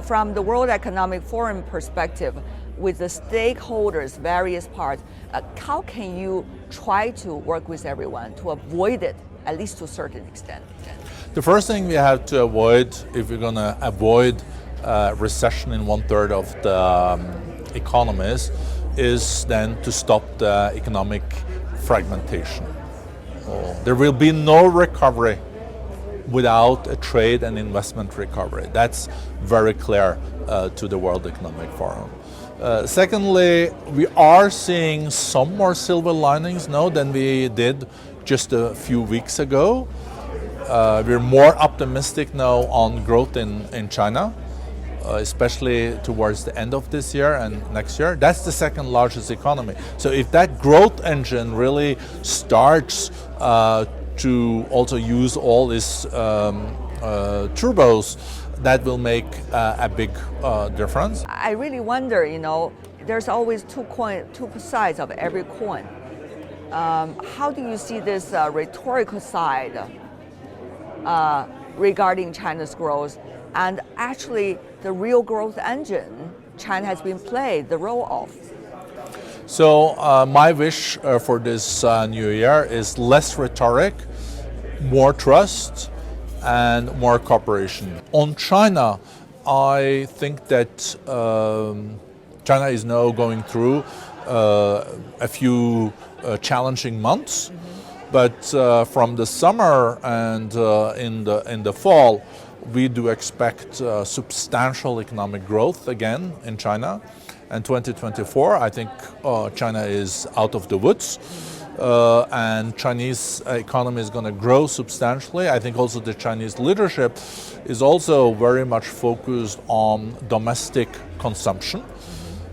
From the World Economic Forum perspective, with the stakeholders, various parts, how can you try to work with everyone to avoid it, at least to a certain extent? The first thing we have to avoid, if we're going to avoid recession in 1/3 of the economies, is then to stop the economic fragmentation. There will be no recovery without a trade and investment recovery. That's very clear to the World Economic Forum. Secondly, we are seeing some more silver linings now than we did just a few weeks ago. We're more optimistic now on growth in China, especially towards the end of this year and next year. That's the second largest economy. So if that growth engine really starts to also use all its turbos, that will make a big difference. I really wonder, there's always two sides of every coin. How do you see this rhetorical side regarding China's growth and actually the real growth engine China has been played the role of? So my wish for this new year is less rhetoric, more trust, and more cooperation. On China, I think that China is now going through a few challenging months, but from the summer and in the fall, we do expect substantial economic growth again in China. And 2024, I think China is out of the woods. And Chinese economy is going to grow substantially. I think also the Chinese leadership is also very much focused on domestic consumption.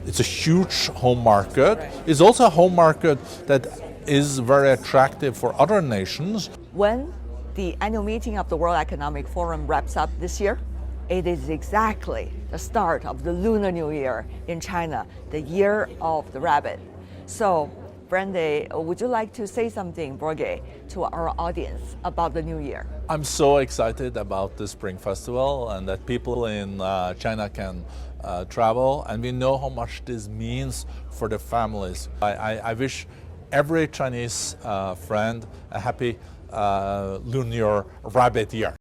It's a huge home market. It's also a home market that is very attractive for other nations. When the annual meeting of the World Economic Forum wraps up this year, it is exactly the start of the Lunar New Year in China, the year of the rabbit. So, Brende, would you like to say something, Børge, to our audience about the new year? I'm so excited about the Spring Festival and that people in China can travel, and we know how much this means for the families. I wish every Chinese friend a happy Lunar Rabbit Year.